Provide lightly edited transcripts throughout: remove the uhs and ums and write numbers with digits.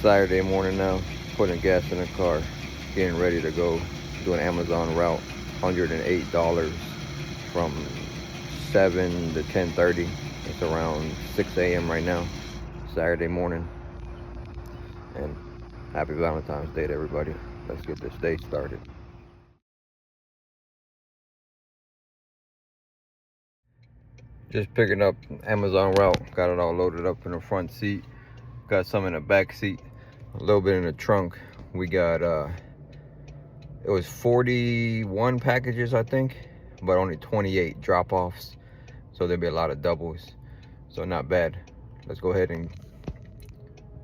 Saturday morning now, putting gas in the car, getting ready to go do an Amazon route. $108 from 7 to 10:30. It's around 6 a.m. right now, Saturday morning. And happy Valentine's Day to everybody. Let's get this day started. Just picking up Amazon route. Got it all loaded up in the front seat. Got some in the back seat. A little bit in the trunk. We got it was 41 packages, I think, but only 28 drop-offs. So there'll be a lot of doubles. So not bad. Let's go ahead and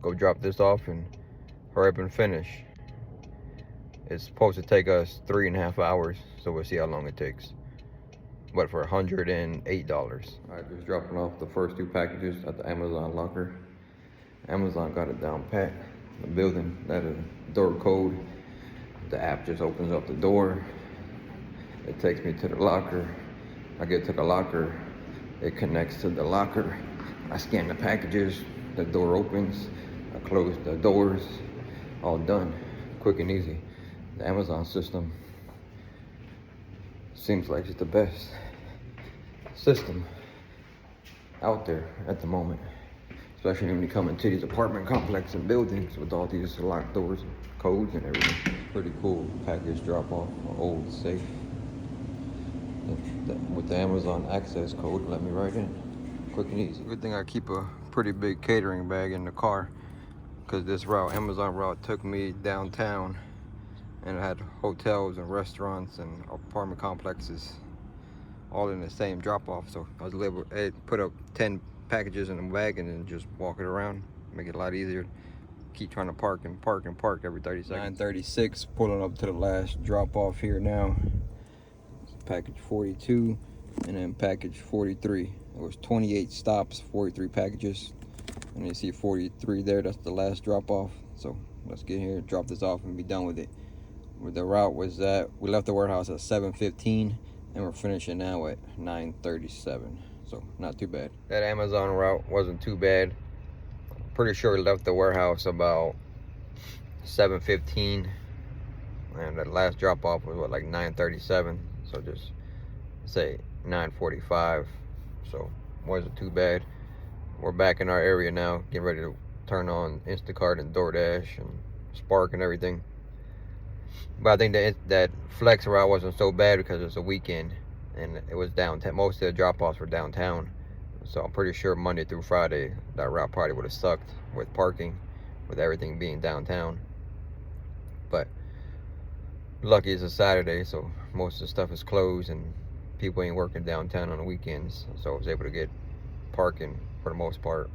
go drop this off and hurry up and finish. It's supposed to take us 3.5 hours, so we'll see how long it takes. But for $108. All right, just dropping off the first 2 packages at the Amazon locker. Amazon got it down pat. The building, that is door code. The app just opens up the door. It takes me to the locker. I get to the locker. It connects to the locker. I scan the packages. The door opens. I close the doors. All done. Quick and easy. The Amazon system seems like it's the best system out there at the moment. Especially when you come into these apartment complexes and buildings with all these locked doors and codes and everything. Pretty cool package drop off, old safe. With the Amazon access code, let me right in. Quick and easy. Good thing I keep a pretty big catering bag in the car, because this route, Amazon route, took me downtown and it had hotels and restaurants and apartment complexes all in the same drop off. So I was able to put up 10 packages in the bag and then just walk it around, make it a lot easier. Keep trying to park every 30 seconds. 9:36, pulling up to the last drop off here now. Package 42 and then package 43. It was 28 stops, 43 packages. And you see 43 there, that's the last drop off. So let's get here, drop this off and be done with it. Where the route was at, we left the warehouse at 7:15 and we're finishing now at 9:37. So not too bad. That Amazon route wasn't too bad. Pretty sure we left the warehouse about 7:15, and the last drop off was what, like 9:37. So just say 9:45. So wasn't too bad. We're back in our area now, getting ready to turn on Instacart and DoorDash and Spark and everything. But I think that flex route wasn't so bad because it's a weekend and it was downtown. Most of the drop-offs were downtown. So I'm pretty sure Monday through Friday, that route probably would have sucked with parking, with everything being downtown. But lucky it's a Saturday, so most of the stuff is closed and people ain't working downtown on the weekends. So I was able to get parking for the most part.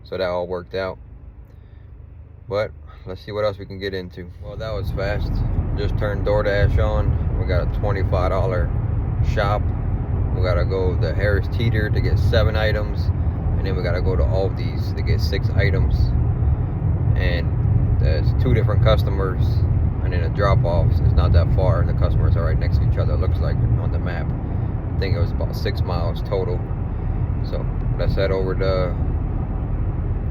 So that all worked out. But let's see what else we can get into. Well, that was fast. Just turned DoorDash on. We got a $25 shop. We gotta go to Harris Teeter to get 7 items, and then we gotta go to Aldi's to get 6 items. And there's 2 different customers, and then the drop-offs is not that far, and the customers are right next to each other. It looks like on the map. I think it was about 6 miles total. So let's head over to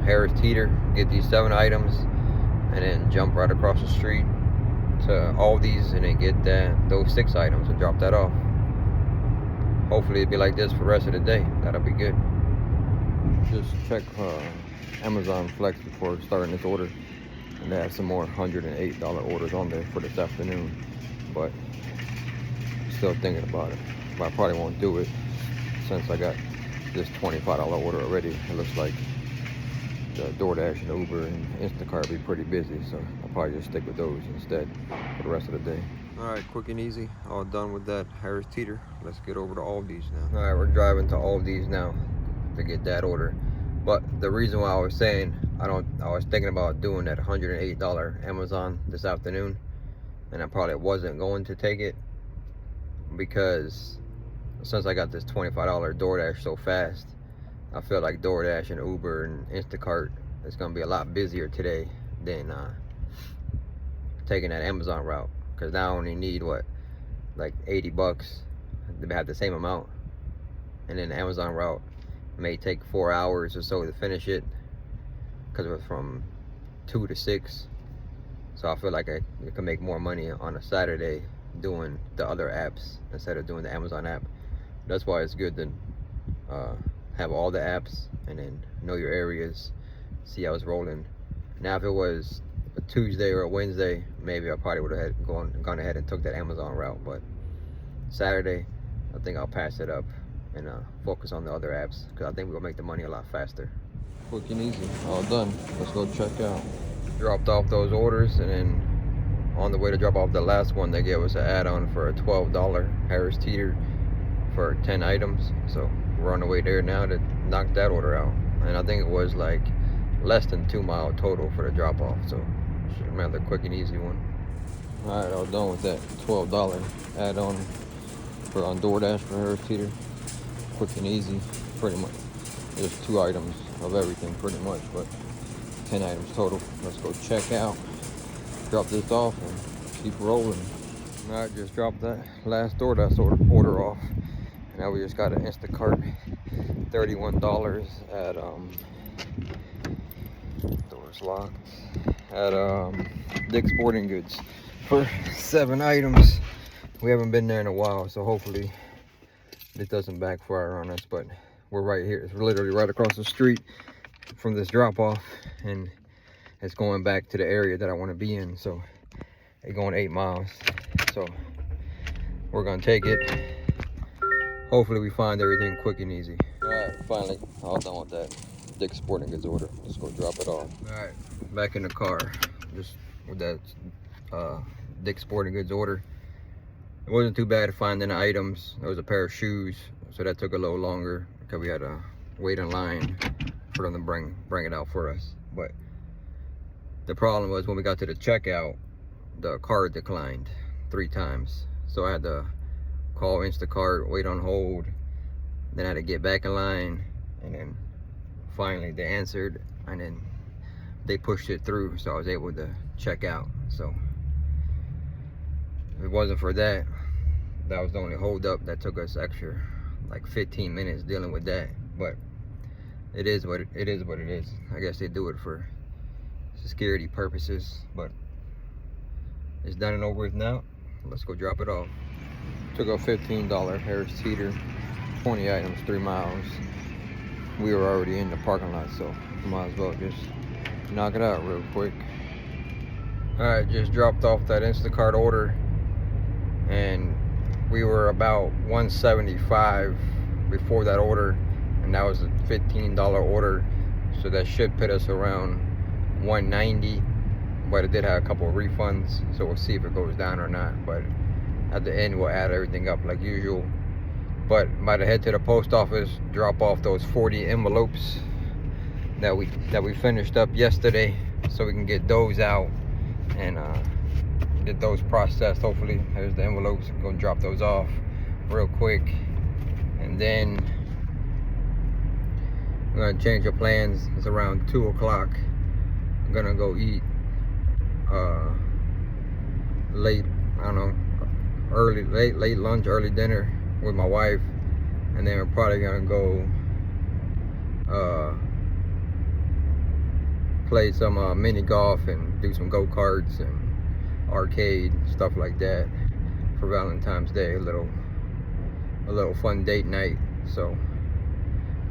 Harris Teeter, get these 7 items, and then jump right across the street to Aldi's and then get those 6 items and drop that off. Hopefully it'll be like this for the rest of the day. That'll be good. Just check Amazon Flex before starting this order, and they have some more $108 orders on there for this afternoon. But still thinking about it. But I probably won't do it since I got this $25 order already. It looks like the DoorDash and Uber and Instacart will be pretty busy, so I'll probably just stick with those instead for the rest of the day. All right, quick and easy, all done with that Harris Teeter. Let's get over to Aldi's now. All right, we're driving to Aldi's now to get that order. But the reason why I was saying I was thinking about doing that $108 Amazon this afternoon, and I probably wasn't going to take it because since I got this $25 DoorDash so fast, I feel like DoorDash and Uber and Instacart is gonna be a lot busier today than taking that Amazon route. Because now I only need what, like $80 to have the same amount, and then the Amazon route may take 4 hours or so to finish it, because it was from 2 to 6. So I feel like I can make more money on a Saturday doing the other apps instead of doing the Amazon app. That's why it's good to have all the apps and then know your areas, see how it's rolling. Now if it was a Tuesday or a Wednesday, maybe I probably would have gone ahead and took that Amazon route, but Saturday I think I'll pass it up and focus on the other apps, because I think we'll make the money a lot faster. Quick and easy, all done. Let's go check out. Dropped off those orders, and then on the way to drop off the last one, they gave us an add-on for a $12 Harris Teeter for 10 items. So we're on the way there now to knock that order out. And I think it was like less than 2 mile total for the drop off. So it's another quick and easy one. All right, I was done with that $12 add-on for on DoorDash for Harris Teeter. Quick and easy, pretty much. There's 2 items of everything pretty much, but 10 items total. Let's go check out, drop this off, and keep rolling. All right, just dropped that last DoorDash order off. Now we just got an Instacart, $31 at doors locked, at Dick's Sporting Goods for 7 items. We haven't been there in a while, so hopefully it doesn't backfire on us, but we're right here. It's literally right across the street from this drop off, and it's going back to the area that I want to be in. So it's going 8 miles, so we're gonna take it. Hopefully we find everything quick and easy. All right, finally all done with that Dick's Sporting Goods order. Let's go drop it off. All right, back in the car, just with that Dick's Sporting Goods order. It wasn't too bad finding the items. There was a pair of shoes, so that took a little longer because we had to wait in line for them to bring it out for us. But the problem was when we got to the checkout, the card declined 3 times. So I had to call Instacart, wait on hold, then I had to get back in line, and then finally they answered, and then they pushed it through, so I was able to check out. So if it wasn't for that, that was the only hold up that took us extra like 15 minutes dealing with that. But it is what it is. I guess they do it for security purposes, but it's done and over with now. Let's go drop it off. Took a $15 Harris Teeter, 20 items, 3 miles. We were already in the parking lot, so might as well just knock it out real quick. All right, just dropped off that Instacart order, and we were about $175 before that order, and that was a $15 order, so that should put us around $190, but it did have a couple of refunds, so we'll see if it goes down or not. But at the end we'll add everything up like usual. But I'm about to head to the post office, drop off those 40 envelopes that we finished up yesterday, so we can get those out and get those processed. Hopefully, there's the envelopes. I'm gonna drop those off real quick, and then I'm gonna change our plans. It's around 2 o'clock. I'm gonna go eat late lunch, early dinner with my wife, and then we're probably gonna go play some mini golf and do some go-karts and arcade stuff like that for Valentine's Day. A little fun date night. So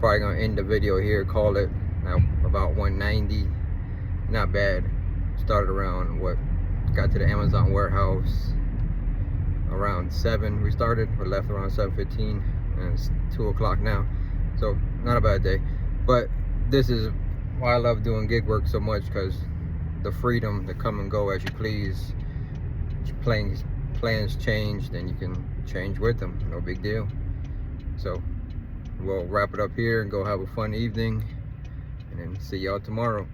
probably gonna end the video here, call it now about 190. Not bad. Started around got to the Amazon warehouse around 7. We left around 7:15, and it's 2 o'clock now, so not a bad day. But this is why I love doing gig work so much, because the freedom to come and go as you please. Plans change, then you can change with them, no big deal. So we'll wrap it up here and go have a fun evening, and then see y'all tomorrow.